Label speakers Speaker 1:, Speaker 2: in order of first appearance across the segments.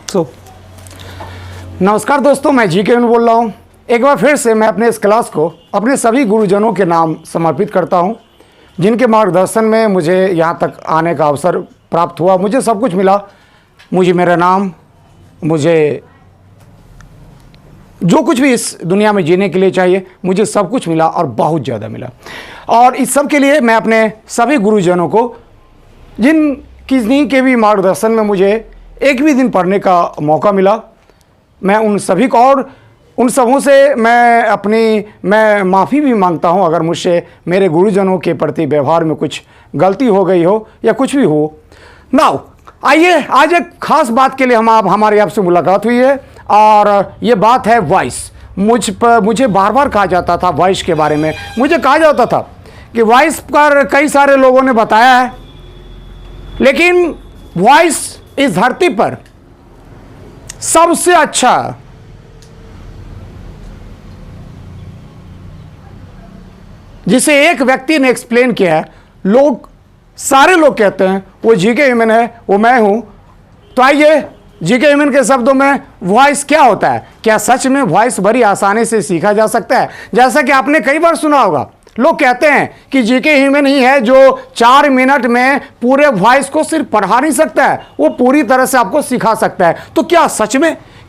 Speaker 1: सो नमस्कार दोस्तों, मैं जी के बोल रहा हूँ। एक बार फिर से मैं अपने इस क्लास को अपने सभी गुरुजनों के नाम समर्पित करता हूँ, जिनके मार्गदर्शन में मुझे यहाँ तक आने का अवसर प्राप्त हुआ। मुझे सब कुछ मिला, मुझे मेरा नाम, मुझे जो कुछ भी इस दुनिया में जीने के लिए चाहिए, मुझे सब कुछ मिला और बहुत ज़्यादा मिला। और इस सब के लिए मैं अपने सभी गुरुजनों को, जिन किसी के भी मार्गदर्शन में मुझे एक भी दिन पढ़ने का मौका मिला, मैं उन सभी को और उन सबों से मैं माफ़ी भी मांगता हूं अगर मुझसे मेरे गुरुजनों के प्रति व्यवहार में कुछ गलती हो गई हो या कुछ भी हो। नाउ आइए, आज एक खास बात के लिए हमारे आपसे मुलाकात हुई है और ये बात है वॉइस। मुझे बार बार कहा जाता था वॉइस के बारे में, मुझे कहा जाता था कि वॉइस पर कई सारे लोगों ने बताया है, लेकिन वॉइस इस धरती पर सबसे अच्छा जिसे एक व्यक्ति ने एक्सप्लेन किया है, सारे लोग कहते हैं वो जीके ह्यूमन है, वो मैं हूं। तो आइए, जीके ह्यूमन के शब्दों में वॉइस क्या होता है, क्या सच में वॉइस बड़ी आसानी से सीखा जा सकता है? जैसा कि आपने कई बार सुना होगा, लोग कहते हैं कि जीके ह्यूमन ही है जो 4 मिनट में पूरे वॉइस को सिर्फ पढ़ा नहीं सकता है, वो पूरी तरह से आपको सिखा सकता है। तो क्या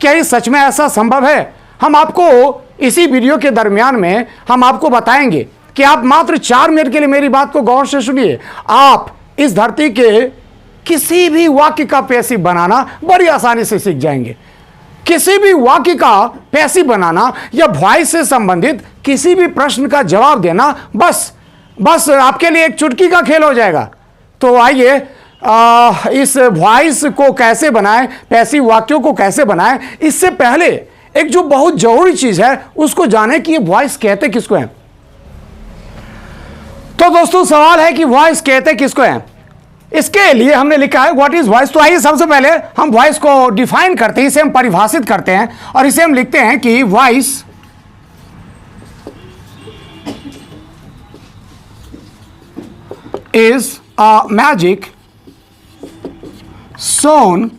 Speaker 1: ये सच में ऐसा संभव है? हम आपको इसी वीडियो के दरमियान में हम आपको बताएंगे कि आप मात्र 4 मिनट के लिए मेरी बात को गौर से सुनिए। आप इस धरती के किसी भी वाक्य का पैसिव बनाना बड़ी आसानी से सीख जाएंगे। किसी भी वाक्य का पैसिव बनाना या वॉइस से संबंधित किसी भी प्रश्न का जवाब देना बस आपके लिए एक चुटकी का खेल हो जाएगा। तो आइए, इस वॉइस को कैसे बनाएं, पैसिव वाक्यों को कैसे बनाएं, इससे पहले एक जो बहुत जरूरी चीज है उसको जाने कि ये वॉइस कहते किसको हैं। तो दोस्तों, सवाल है कि वॉइस कहते किसको हैं। इसके लिए हमने लिखा है व्हाट इज वॉइस। तो आइए, सबसे पहले हम वॉइस को डिफाइन करते हैं, इसे हम परिभाषित करते हैं और इसे हम लिखते हैं कि voice is a magic shown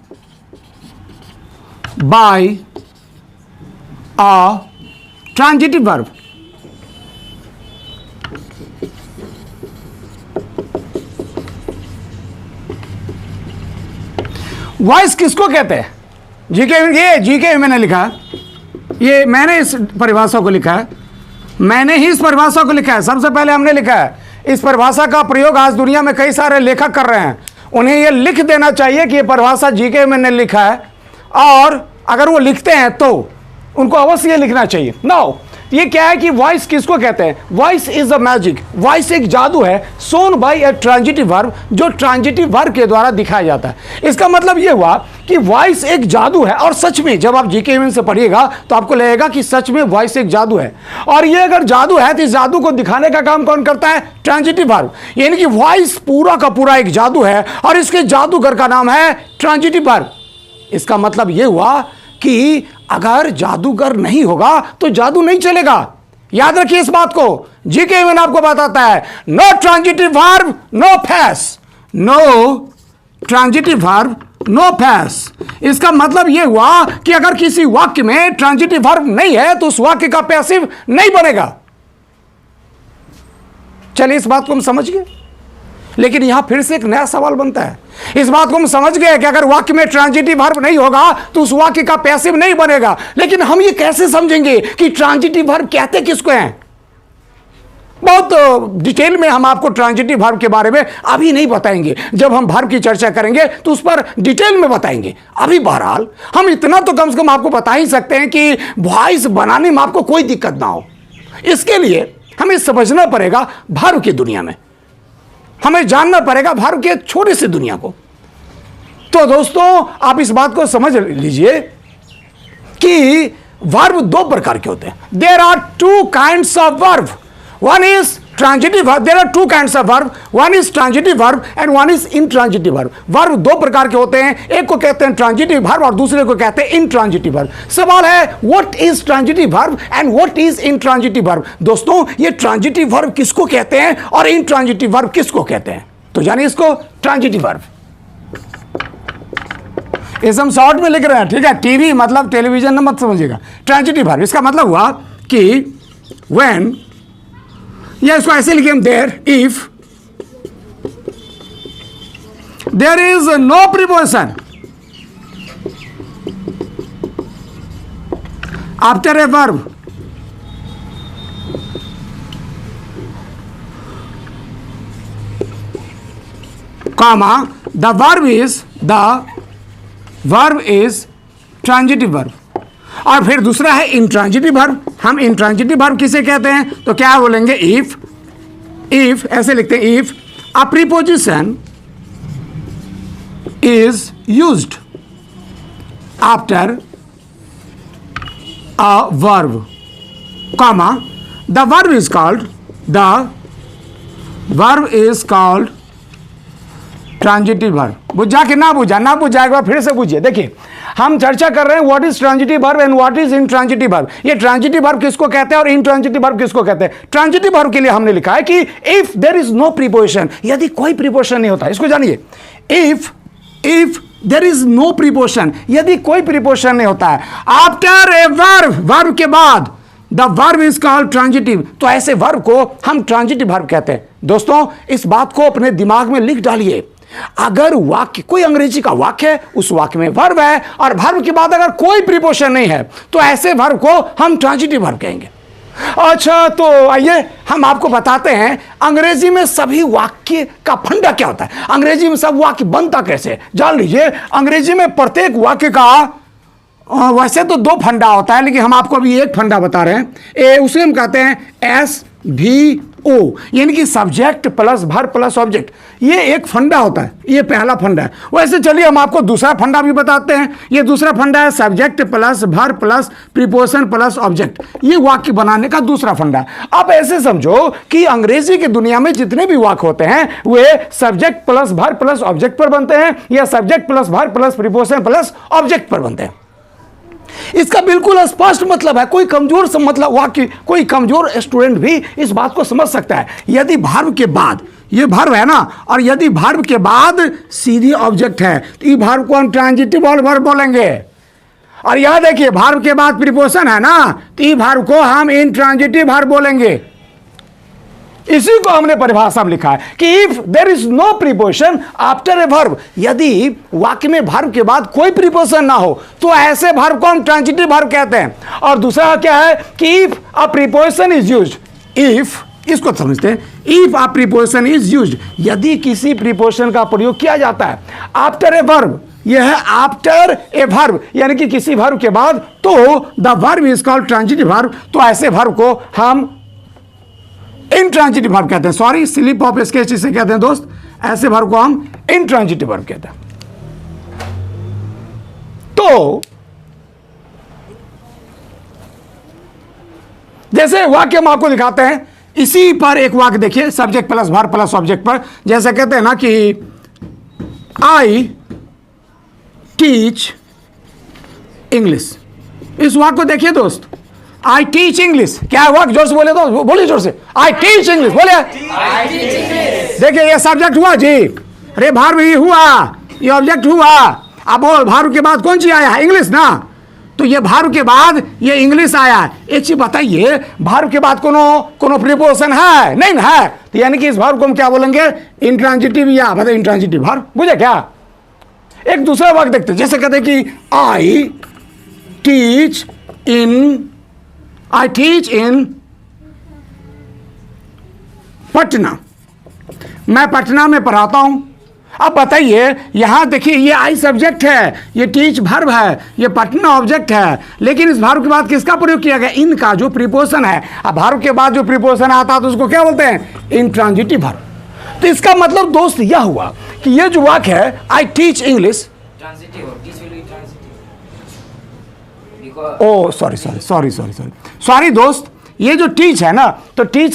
Speaker 1: by a transitive verb. Voice किसको कहते हैं? जीके मैंने लिखा है, ये मैंने इस परिभाषा को लिखा है, मैंने ही इस परिभाषा को लिखा है। सबसे पहले हमने लिखा है। इस परिभाषा का प्रयोग आज दुनिया में कई सारे लेखक कर रहे हैं, उन्हें यह लिख देना चाहिए कि यह परिभाषा जीके मैंने लिखा है, और अगर वो लिखते हैं तो उनको अवश्य ये लिखना चाहिए। नाउ ये क्या है कि वॉइस किसको कहते हैं? Voice is a magic, voice एक जादू है, सोन बाय अ ट्रांजिटिव वर्ब, जो ट्रांजिटिव वर्ब के द्वारा दिखाया जाता है। इसका मतलब ये हुआ कि वॉइस एक जादू है, और सच में जब आप जीके ह्यूमन से पढ़िएगा तो आपको लगेगा कि सच में वॉइस एक जादू है। और ये अगर जादू है तो इस जादू को दिखाने का काम कौन करता है? Transitive verb. यानी कि वॉइस पूरा का पूरा एक जादू है और इसके जादूगर का नाम है ट्रांजिटिव वर्ब। इसका मतलब ये हुआ कि अगर जादूगर नहीं होगा तो जादू नहीं चलेगा। याद रखिए इस बात को, जीके ह्यूमन आपको बताता है नो ट्रांजिटिव वर्ब नो फैस, नो ट्रांजिटिव वर्ब नो फैस। इसका मतलब यह हुआ कि अगर किसी वाक्य में ट्रांजिटिव वर्ब नहीं है तो उस वाक्य का पैसिव नहीं बनेगा। चलिए, इस बात को हम समझ गए, लेकिन यहां फिर से एक नया सवाल बनता है। इस बात को हम समझ गए कि अगर वाक्य में ट्रांजिटिव वर्ब नहीं होगा तो उस वाक्य का पैसिव नहीं बनेगा, लेकिन हम ये कैसे समझेंगे कि ट्रांजिटिव वर्ब कहते किसको हैं? बहुत डिटेल में हम आपको ट्रांजिटिव वर्ब के बारे में अभी नहीं बताएंगे, जब हम वर्ब की चर्चा करेंगे तो उस पर डिटेल में बताएंगे। अभी बहरहाल हम इतना तो कम से कम आपको बता ही सकते हैं कि वॉइस बनाने में आपको कोई दिक्कत ना हो। इसके लिए हमें समझना पड़ेगा वर्ब की दुनिया में, हमें जानना पड़ेगा वर्ब के छोटी सी दुनिया को। तो दोस्तों, आप इस बात को समझ लीजिए कि वर्ब 2 प्रकार के होते हैं। There are 2 kinds of verb. One is transitive verb. There are 2 kinds of verb, one is transitive verb and one is intransitive verb. Verb 2 प्रकार के होते हैं, एक को कहते हैं ट्रांजिटिव वर्ब और दूसरे को कहते हैं इंट्रांजिटिव वर्ब। सवाल है what is transitive verb and what is intransitive verb. दोस्तों, ये ट्रांजिटिव वर्ब किसको कहते हैं और इंट्रांजिटिव वर्ब किसको कहते हैं? तो जानिए इसको ट्रांजिटिव वर्ब। इसे हम शॉर्ट में लिख रहे हैं, ठीक है। टीवी मतलब टेलीविजन न मत समझिएगा। ट्रांजिटिव वर्ब इसका मतलब हुआ कि व्हेन, या इसको ऐसे लिखे हम, there if there is no preposition after a verb, comma, the verb is transitive verb। और फिर दूसरा है intransitive verb। हम intransitive verb किसे कहते हैं, तो क्या बोलेंगे, if ऐसे लिखते हैं, if a preposition is used after a verb, comma, the verb is called transitive verb. बुझा कि ना बुझा? ना बुझा एक बार फिर से बुझिए। देखिए, हम चर्चा कर रहे हैं what is transitive verb and what is intransitive verb. ये ट्रांजिटिव वर्ब किसको कहते हैं और इंट्रांजिटिव वर्ब किसको कहते हैं। ट्रांजिटिव वर्ब के लिए हमने लिखा है कि if there is no preposition, यदि कोई प्रीपोजिशन नहीं होता, इसको जानिए, if there is no preposition, यदि कोई प्रीपोजिशन नहीं होता है आफ्टर ए वर्ब के बाद, the verb is called transitive, तो ऐसे वर्ब को हम ट्रांजिटिव वर्ब कहते हैं। दोस्तों, इस बात को अपने दिमाग में लिख डालिए। अगर वाक्य, कोई अंग्रेजी का वाक्य है, उस वाक्य में वर्ब है और वर्ब के बाद अगर कोई प्रीपोजिशन नहीं है, तो ऐसे वर्ब को हम ट्रांजिटिव वर्ब कहेंगे। अच्छा, तो आइए हम आपको बताते हैं अंग्रेजी में सभी वाक्य का फंडा क्या होता है, अंग्रेजी में सब वाक्य बनता कैसे। जान लीजिए, अंग्रेजी में प्रत्येक वाक्य का वैसे तो दो फंडा होता है, लेकिन हम आपको अभी एक फंडा बता रहे हैं। उसे हम कहते हैं SVO, यानी कि subject plus verb plus object. ये एक फंडा होता है, ये पहला फंडा है। वैसे चलिए हम आपको दूसरा फंडा भी बताते हैं। ये दूसरा फंडा है subject plus verb plus preposition plus object. ये वाक्य बनाने का दूसरा फंडा है। आप ऐसे समझो कि अंग्रेजी की दुनिया में जितने भी वाक्य होते हैं वे subject plus verb plus object पर बनते हैं, या subject plus verb plus preposition plus object पर बनते हैं। इसका बिल्कुल स्पष्ट मतलब है। कोई कमजोर मतलब वाक्य, कोई कमजोर स्टूडेंट भी इस बात को समझ सकता है। यदि वर्ब के बाद, ये वर्ब है ना, और यदि वर्ब के बाद सीधी ऑब्जेक्ट है, तो ये वर्ब को हम ट्रांजिटिव वर्ब बोलेंगे। और यह देखिए, वर्ब के बाद प्रीपोजिशन है ना, तो ये वर्ब को हम इंट्रांजिटिव वर्ब बोलेंगे। इसी को हमने परिभाषा में लिखा है कि if there is no preposition after a verb, यदि वाक्य में वर्ब के बाद कोई प्रीपोजिशन ना हो, तो ऐसे वर्ब को हम ट्रांजिटिव वर्ब कहते हैं। और दूसरा क्या है कि if a preposition is used, if, इसको समझते हैं, if a preposition is used, यदि किसी प्रीपोजिशन का प्रयोग किया जाता है आफ्टर ए वर्ब, यह है आफ्टर ए वर्ब, यानी कि किसी वर्ब के बाद, तो the verb is called transitive verb, तो ऐसे वर्ब को हम इंट्रांजिटिव वर्ब कहते हैं। सॉरी, स्लिप ऑफ स्केच इसे कहते हैं दोस्त। ऐसे वर्ब को हम इंट्रांजिटिव वर्ब कहते हैं। तो जैसे वाक्य हम आपको दिखाते हैं, इसी पर एक वाक्य देखिए, subject plus verb plus object पर। जैसे कहते हैं ना कि आई टीच इंग्लिश। इस वाक्य को देखिए दोस्त, आई टीच इंग्लिश। क्या हुआ, जोर से बोले तो, बोलिए जोर से, आई टीच इंग्लिश बोलिए। देखिए, ये सब्जेक्ट हुआ जी, अरे वर्ब ही हुआ, ये ऑब्जेक्ट हुआ। अब वर्ब के बाद कौन सी आया है, इंग्लिश ना, तो ये वर्ब के बाद ये इंग्लिश आया। एक चीज बताइए, वर्ब के बाद कोनो प्रीपोजिशन है नहीं ना है, तो यानी कि इस वर्ब को हम क्या बोलेंगे, इंट्रांजिटिव, या मतलब इंट्रांजिटिव वर्ब। बुझे क्या? एक दूसरा वाक्य देखते हैं, जैसे कहते हैं कि आई टीच इन पटना, मैं पटना में पढ़ाता हूं। अब बताइए, यहां देखिए, ये आई सब्जेक्ट है, ये टीच वर्ब है, ये पटना ऑब्जेक्ट है, लेकिन इस वर्ब के बाद किसका प्रयोग किया गया, इनका जो प्रीपोजिशन है। अब वर्ब के बाद जो प्रीपोजिशन आता है तो उसको क्या बोलते हैं, इंट्रांजिटिव वर्ब। तो इसका मतलब दोस्त यह हुआ कि ये जो वाक्य है I teach English, oh sorry दोस्त, ये जो टीच है ना, तो टीच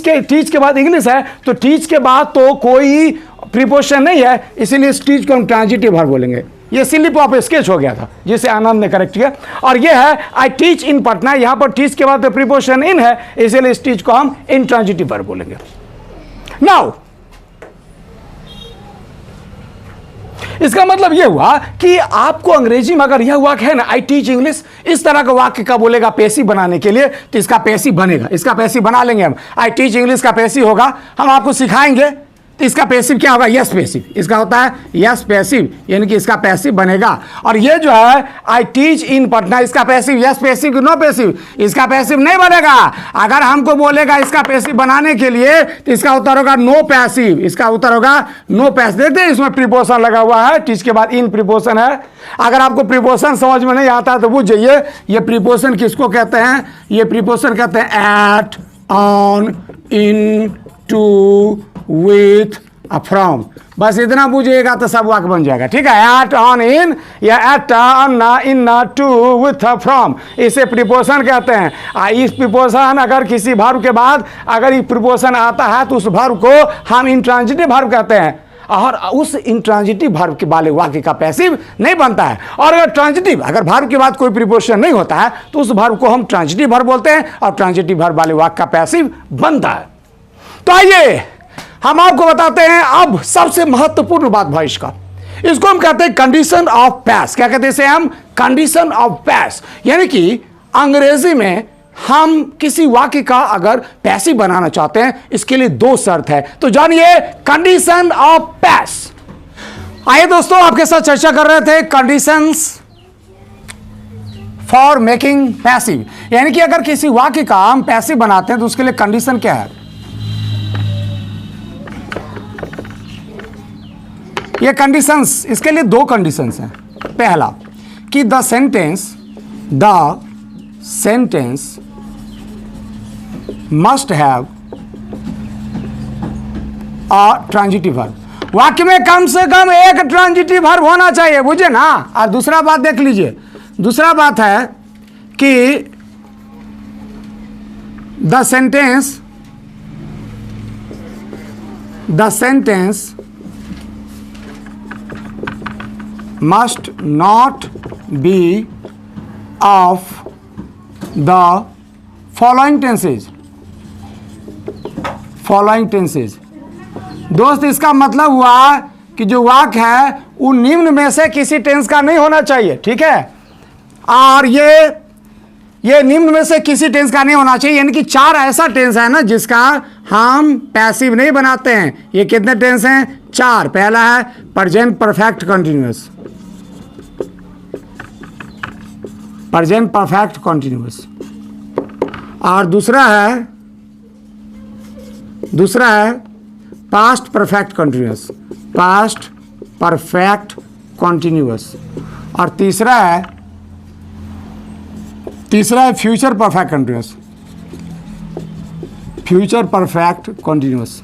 Speaker 1: के बाद इंग्लिश है, तो टीच के बाद तो कोई प्रीपोजिशन नहीं है, इसीलिए इस टीच को हम ट्रांजिटिव वर्ब बोलेंगे। ये स्लिप ऑफ स्केच हो गया था जिसे आनंद ने करेक्ट किया। और ये है आई टीच इन पटना, यहां पर टीच के बाद तो प्रीपोजिशन इन है, इसीलिए इस टीच को हम इंट्रांजिटिव वर्ब बोलेंगे। नाउ इसका मतलब यह हुआ कि आपको अंग्रेजी में अगर यह वाक्य है ना, आई टीच इंग्लिश, इस तरह का वाक्य का बोलेगा पैसिव बनाने के लिए, तो इसका पैसिव बनेगा, इसका पैसिव बना लेंगे हम। आई टीच इंग्लिश का पैसिव होगा, हम आपको सिखाएंगे, तो इसका पैसिव क्या होगा, यस पैसिव। इसका होता है यस पैसिव, यानी कि इसका पैसिव बनेगा। और ये जो है आई टीच इन पटना, इसका passive yes passive, no passive, इसका पैसिव नहीं बनेगा। अगर हमको बोलेगा इसका पैसिव बनाने के लिए, तो इसका उत्तर होगा नो पैसिव, इसका उत्तर होगा नो पैसिव। देखते हैं इसमें प्रीपोजिशन लगा हुआ है, टीच के बाद इन प्रीपोजिशन है। अगर आपको प्रीपोजिशन समझ में नहीं आता तो बुझ जाइए, ये प्रीपोजिशन किसको कहते हैं, ये प्रीपोजिशन कहते हैं at, on, in, to, with, from. बस इतना बुझिएगा तो सब वाक्य बन जाएगा, ठीक है। एट, ऑन, इन, या at, on, in, to, with, from, इसे प्रीपोजिशन कहते हैं। इस प्रीपोजिशन अगर किसी वर्ब के बाद अगर ये प्रीपोजिशन आता है तो उस वर्ब को हम इंट्रांजिटिव वर्ब कहते हैं, और उस इंट्रांजिटिव वर्ब के वाले वाक्य का पैसिव नहीं बनता है। और अगर ट्रांजिटिव, अगर वर्ब के बाद कोई प्रीपोजिशन नहीं होता है तो उस वर्ब को हम ट्रांजिटिव वर्ब बोलते हैं, और ट्रांजिटिव वर्ब वाले वाक्य का पैसिव बनता है। तो आइए हम आपको बताते हैं अब सबसे महत्वपूर्ण बात भविष्य का, इसको हम कहते हैं कंडीशन ऑफ पास। क्या कहते हैं इसे हम, कंडीशन ऑफ पास। यानी कि अंग्रेजी में हम किसी वाक्य का अगर पैसिव बनाना चाहते हैं, इसके लिए दो शर्त है। तो जानिए कंडीशन ऑफ पास। आइए दोस्तों, आपके साथ चर्चा कर रहे थे कंडीशंस फॉर मेकिंग पैसिव, यानी कि अगर किसी वाक्य का हम पैसिव बनाते हैं तो उसके लिए कंडीशन क्या है। ये कंडीशंस, इसके लिए दो कंडीशंस हैं। पहला कि the sentence must have a transitive verb. वाक्य में कम से कम एक ट्रांजिटिव वर्ब होना चाहिए, बुझे ना। और दूसरा बात देख लीजिए, दूसरा बात है कि the sentence must not be of the following tenses। दोस्त, इसका मतलब हुआ कि जो वाक्य है वो निम्न में से किसी टेंस का नहीं होना चाहिए, ठीक है। और ये निम्न में से किसी टेंस का नहीं होना चाहिए, यानी कि चार ऐसा टेंस है ना जिसका हम पैसिव नहीं बनाते हैं। ये कितने टेंस हैं, चार। पहला है present perfect continuous, present perfect continuous, और दूसरा है past perfect continuous, past perfect continuous, और तीसरा है future perfect continuous, future perfect continuous,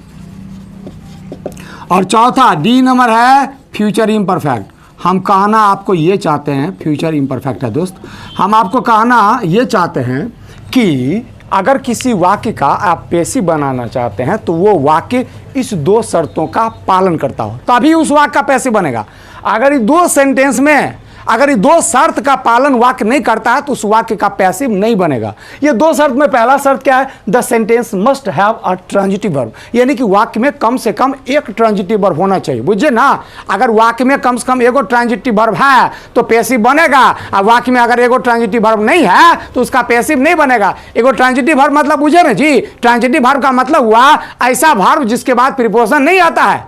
Speaker 1: और चौथा डी नंबर है फ्यूचर इम्परफेक्ट। हम कहना आपको ये चाहते हैं, फ्यूचर इम्परफेक्ट है दोस्त, हम आपको कहना ये चाहते हैं कि अगर किसी वाक्य का आप पैसिव बनाना चाहते हैं तो वो वाक्य इस दो शर्तों का पालन करता हो, तभी उस वाक्य का पैसिव बनेगा। अगर ये दो सेंटेंस में अगर ये दो शर्त का पालन वाक्य नहीं करता है तो उस वाक्य का पैसिव नहीं बनेगा। ये दो शर्त में पहला शर्त क्या है, the sentence must have a transitive verb, यानी कि वाक्य में कम से कम एक ट्रांजिटिव वर्ब होना चाहिए, बुझे ना। अगर वाक्य में कम से कम एगो ट्रांजिटिव वर्ब है तो पैसिव बनेगा, और वाक्य में अगर एगो ट्रांजिटिव वर्ब नहीं है तो उसका पैसिव नहीं बनेगा। एगो ट्रांजिटिव वर्ब मतलब बुझे ना जी, ट्रांजिटिव वर्ब का मतलब हुआ ऐसा वर्ब जिसके बाद प्रीपोजिशन नहीं आता है,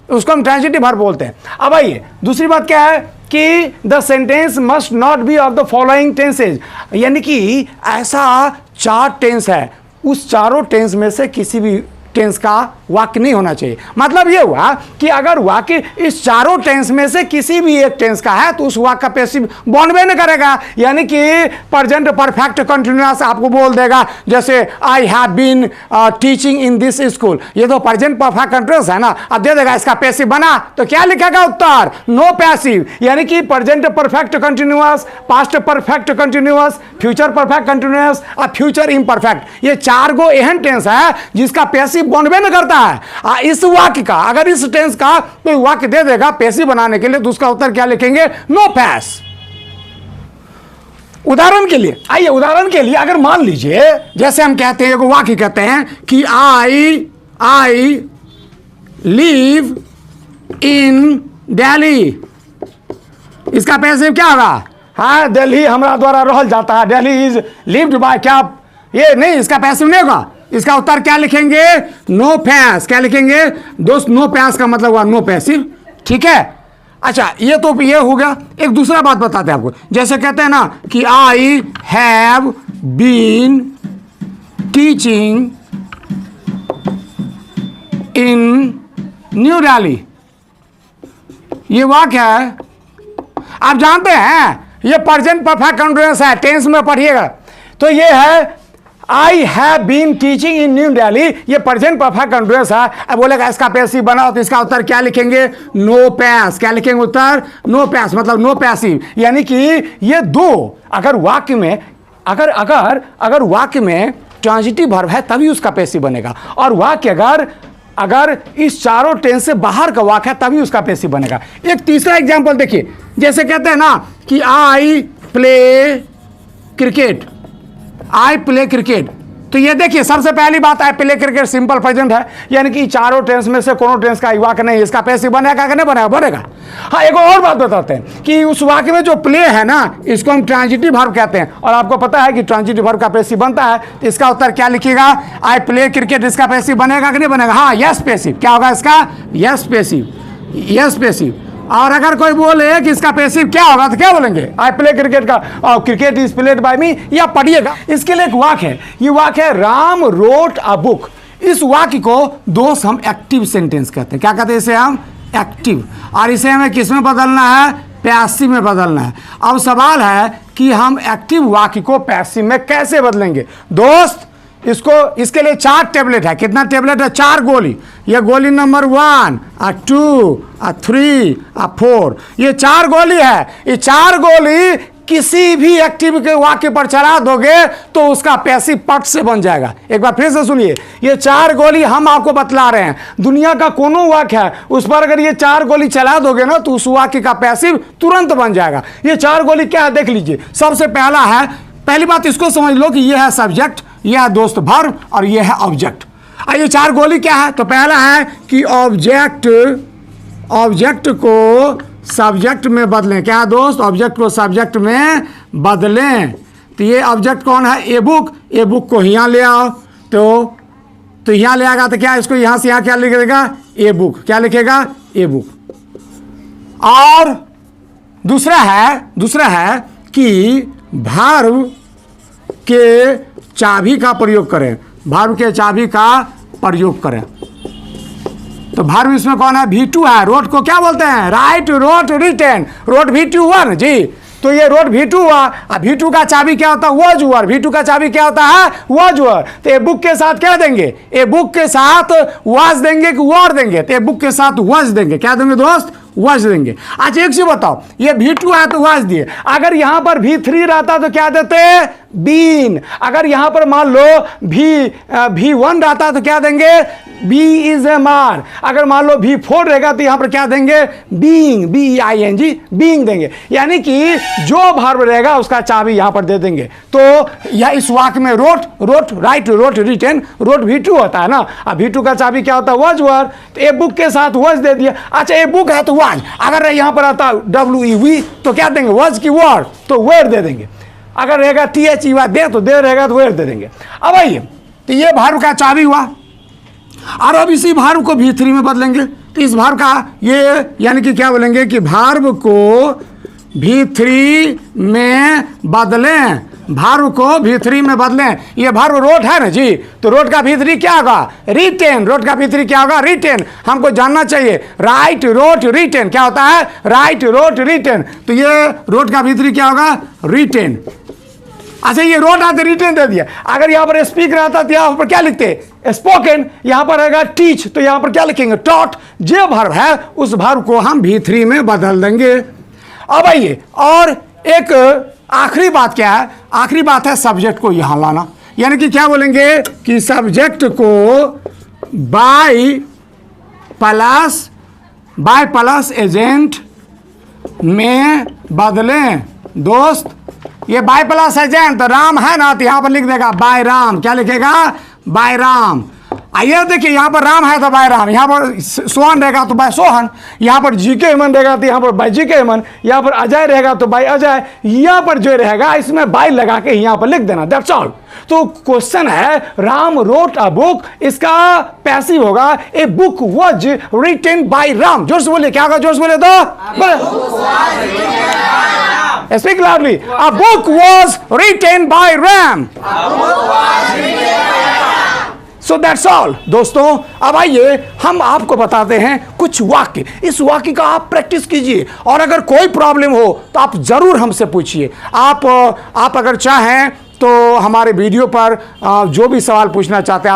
Speaker 1: उसको हम ट्रांजिटिव वर्ब बोलते हैं। अब आइए दूसरी बात क्या है कि the sentence must not be of the following tenses, यानी कि ऐसा चार टेंस है, उस चारों टेंस में से किसी भी टेंस का वाक्य नहीं होना चाहिए। मतलब ये हुआ कि अगर वाक्य इस चारों टेंस में से किसी भी एक टेंस का है तो उस वाक्य का पैसिव बनबे नहीं करेगा। यानी कि प्रेजेंट परफेक्ट कंटिन्यूअस आपको बोल देगा, जैसे I have been teaching in this school, ये तो प्रेजेंट परफेक्ट कंटिन्यूअस है ना, अब दे देगा इसका पैसिव बना, तो क्या लिखेगा उत्तर, नो पैसिव। यानी कि present perfect continuous, past perfect continuous, future perfect continuous और फ्यूचर इम्परफेक्ट, ये चार गो एहन टेंस है जिसका पैसिव बनबे न करता है। इस वाक्य का अगर इस टेंस का कोई वाक्य दे देगा पैसिव बनाने के लिए तो उसका उत्तर क्या लिखेंगे, नो पैस। उदाहरण के लिए आइए, उदाहरण के लिए अगर मान लीजिए जैसे हम कहते हैं, एगो वाक्य कहते हैं कि आई लिव इन दिल्ली, इसका पैसिव क्या होगा? हाँ, दिल्ली हमारा द्वारा रहल जाता है, दिल्ली इज लिव्ड बाय, क्या ये नहीं, इसका पैसिव नहीं होगा। इसका उत्तर क्या लिखेंगे? नो पैस। क्या लिखेंगे दोस्त? नो पैस का मतलब हुआ नो पैसिव, ठीक है। अच्छा, ये तो ये हो गया। एक दूसरा बात बताते हैं आपको, जैसे कहते हैं ना कि I have been teaching in New Delhi, ये वाक्य है, आप जानते हैं ये प्रेजेंट परफेक्ट कंटीन्यूअस है, टेंस में पढ़िएगा तो ये है I have been teaching in New Delhi, ये प्रेजेंट परफेक्ट कंटीन्यूअस है। अब बोलेगा इसका पैसिव बनाओ, तो इसका उत्तर क्या लिखेंगे? नो पैस। क्या लिखेंगे उत्तर? नो पैस, मतलब नो पैसिव। यानी कि ये दो अगर वाक्य में अगर वाक्य में ट्रांजिटिव वर्ब है तभी उसका पैसिव बनेगा, और वाक्य अगर इस चारों टेंस से बाहर का वाक्य है तभी उसका पैसिव बनेगा। एक तीसरा एग्जांपल देखिए, जैसे कहते हैं ना कि I play cricket, I play cricket, तो ये देखिए सबसे पहली बात, I play cricket simple present है, यानी कि चारों टेंस में से कोनो टेंस का वाक्य नहीं, इसका पैसिव बनेगा कि नहीं बनेगा? बनेगा। हाँ, एक और बात बताते हैं कि उस वाक्य में जो प्ले है ना, इसको हम ट्रांजिटिव वर्ब कहते हैं, और आपको पता है कि ट्रांजिटिव वर्ब का पैसिव बनता है, तो इसका उत्तर क्या लिखिएगा? आई प्ले क्रिकेट, इसका पैसिव बनेगा कि नहीं बनेगा? हाँ, यस पैसिव। क्या होगा इसका? Yes passive, yes passive. और अगर कोई बोले कि इसका पैसिव क्या होगा तो क्या बोलेंगे? आई प्ले क्रिकेट का, और क्रिकेट इज प्लेड बाय मी, या पढ़िएगा। इसके लिए एक वाक्य है, ये वाक्य है राम रोट अ बुक। इस वाक्य को दोस्त हम एक्टिव सेंटेंस कहते हैं। क्या कहते हैं इसे? हम एक्टिव। और इसे हमें किस में बदलना है? पैसिव में बदलना है। अब सवाल है कि हम एक्टिव वाक्य को पैसिव में कैसे बदलेंगे दोस्त? इसके लिए 4 टेबलेट है। कितना टेबलेट है? 4 गोली। ये गोली नंबर 1, 2, 3, 4, ये 4 गोली है। ये 4 गोली किसी भी एक्टिव के वाक्य पर चला दोगे तो उसका पैसिव पट से बन जाएगा। एक बार फिर से सुनिए, ये 4 गोली हम आपको बतला रहे हैं, दुनिया का कोनो वाक्य है उस पर अगर ये 4 गोली चला दोगे ना तो उस वाक्य का पैसिव तुरंत बन जाएगा। ये 4 गोली क्या है देख लीजिए। सबसे पहला है, पहली बात इसको समझ लो कि ये है सब्जेक्ट, यह है दोस्त वर्ब, और यह है ऑब्जेक्ट। ये 4 गोली क्या है? तो पहला है कि ऑब्जेक्ट को सब्जेक्ट में बदलें। क्या है दोस्त? ऑब्जेक्ट को सब्जेक्ट में बदलें। तो ये ऑब्जेक्ट कौन है? A book. ए बुक को यहाँ ले आओ, तो यहाँ ले आएगा तो क्या इसको यहाँ से यहाँ क्या लिखेगा? A book. क्या लिखेगा? A book. और दूसरा है कि वर्ब के चाबी का प्रयोग करें। वर्ब के चाबी का प्रयोग करें, तो वर्ब इसमें कौन है? V2 है। रोट को क्या बोलते हैं? Write, wrote, written. Wrote V2 जी, तो ये रोट V2 हुआ। V2 का चाबी क्या होता है? Was were. V2 का चाबी क्या होता है? Was were. तो ए बुक के साथ क्या देंगे? ए बुक के साथ वॉज देंगे कि वर देंगे? तो ए बुक के साथ वॉज देंगे। क्या देंगे दोस्त? वॉज देंगे। अच्छा, एक चीज बताओ, ये V2 है तो वॉज दिए, अगर यहां पर V3 रहता तो क्या देते? बीन। अगर यहां पर मान लो V1 रहता तो क्या देंगे? बी इज ए मार। अगर मान लो V4 रहेगा तो यहां पर क्या देंगे? बीइंग, BEING, बीइंग देंगे। यानी कि जो वर्ब रहेगा उसका चाबी यहां पर दे देंगे। तो यह इस वाक्य में wrote, write, wrote, written, wrote V2 होता है ना। अब V2 का चाबी क्या होता है? Was were. तो ए बुक के साथ वॉज दे दिया। अच्छा, ए बुक है तो वॉज, अगर यहां पर आता WEV तो क्या देंगे? वॉज की वर, तो वेर दे देंगे। अगर रहेगा THEY दे तो दे रहेगा तो वेर दे देंगे। अब आइए, तो ये वर्ब का चाबी हुआ, और अब इसी वर्ब को V3 में बदलेंगे। तो इस वर्ब का ये यानी कि क्या बोलेंगे कि वर्ब को V3 में बदलें। वर्ब को V3 में बदलें। ये वर्ब रोट है ना जी, तो रोट का V3 क्या होगा? रिटेन। रोट का V3 क्या होगा? रिटेन। हमको जानना चाहिए राइट, रोट, रिटेन क्या होता है? Write, wrote, written. तो ये रोट का V3 क्या होगा? रिटेन। अच्छा, ये रोट आता रिटेन दे दिया। अगर यहाँ पर स्पीक रहता तो यहाँ पर क्या लिखते? स्पोकन। यहाँ पर रहेगा टीच, तो यहाँ पर क्या लिखेंगे? टॉट। जो वर्ब है उस वर्ब को हम V3 में बदल देंगे। अब आइए, और एक आखिरी बात क्या है? आखिरी बात है सब्जेक्ट को यहां लाना। यानी कि क्या बोलेंगे कि सब्जेक्ट को बाय प्लस एजेंट में बदलें। दोस्त, ये बाय प्लस एजेंट राम है ना, तो यहां पर लिख देगा बाय राम। क्या लिखेगा? बाय राम। आइए देखिए, यहाँ पर राम है तो बाय राम, यहाँ पर सोहन रहेगा तो बाय सोहन, यहाँ पर जीके हेमन रहेगा तो यहाँ पर बाय जीके हेमन, यहाँ पर अजय रहेगा तो बाय अजय, यहाँ पर जो रहेगा इसमें बाय लगा के यहाँ पर लिख देना, दैट्स ऑल। तो क्वेश्चन है राम रोट अ बुक, इसका पैसिव होगा a book was written by Ram. जोर से बोलिए, क्या होगा? जोर से बोले तो speak loudly. A book was written by Ram. So that's all दोस्तों। अब आइए हम आपको बताते हैं कुछ वाक्य, इस वाक्य का आप प्रैक्टिस कीजिए और अगर कोई प्रॉब्लम हो तो आप जरूर हमसे पूछिए। आप अगर चाहें तो हमारे वीडियो पर जो भी सवाल पूछना चाहते हैं,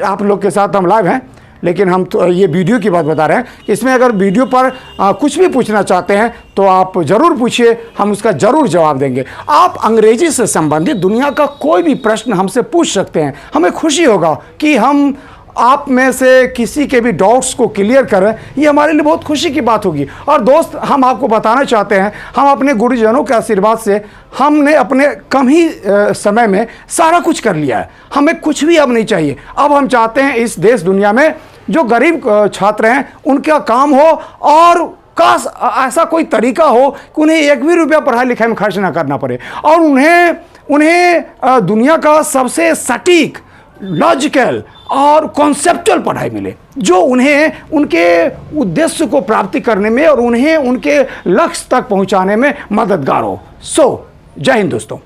Speaker 1: आप लोग के साथ हम लाइव हैं, लेकिन हम तो ये वीडियो की बात बता रहे हैं। इसमें अगर वीडियो पर कुछ भी पूछना चाहते हैं तो आप ज़रूर पूछिए, हम उसका ज़रूर जवाब देंगे। आप अंग्रेजी से संबंधित दुनिया का कोई भी प्रश्न हमसे पूछ सकते हैं, हमें खुशी होगा कि हम आप में से किसी के भी डाउट्स को क्लियर करें, ये हमारे लिए बहुत खुशी की बात होगी। और दोस्त, हम आपको बताना चाहते हैं, हम अपने गुरुजनों के आशीर्वाद से हमने अपने कम ही समय में सारा कुछ कर लिया है, हमें कुछ भी अब नहीं चाहिए। अब हम चाहते हैं इस देश दुनिया में जो गरीब छात्र हैं उनका काम हो और काश ऐसा कोई तरीका हो कि उन्हें एक भी रुपया पढ़ाई लिखाई में खर्च ना करना पड़े और उन्हें दुनिया का सबसे सटीक, लॉजिकल और कॉन्सेप्चुअल पढ़ाई मिले, जो उन्हें उनके उद्देश्य को प्राप्ति करने में और उन्हें उनके लक्ष्य तक पहुंचाने में मददगार हो। सो जय हिंद दोस्तों।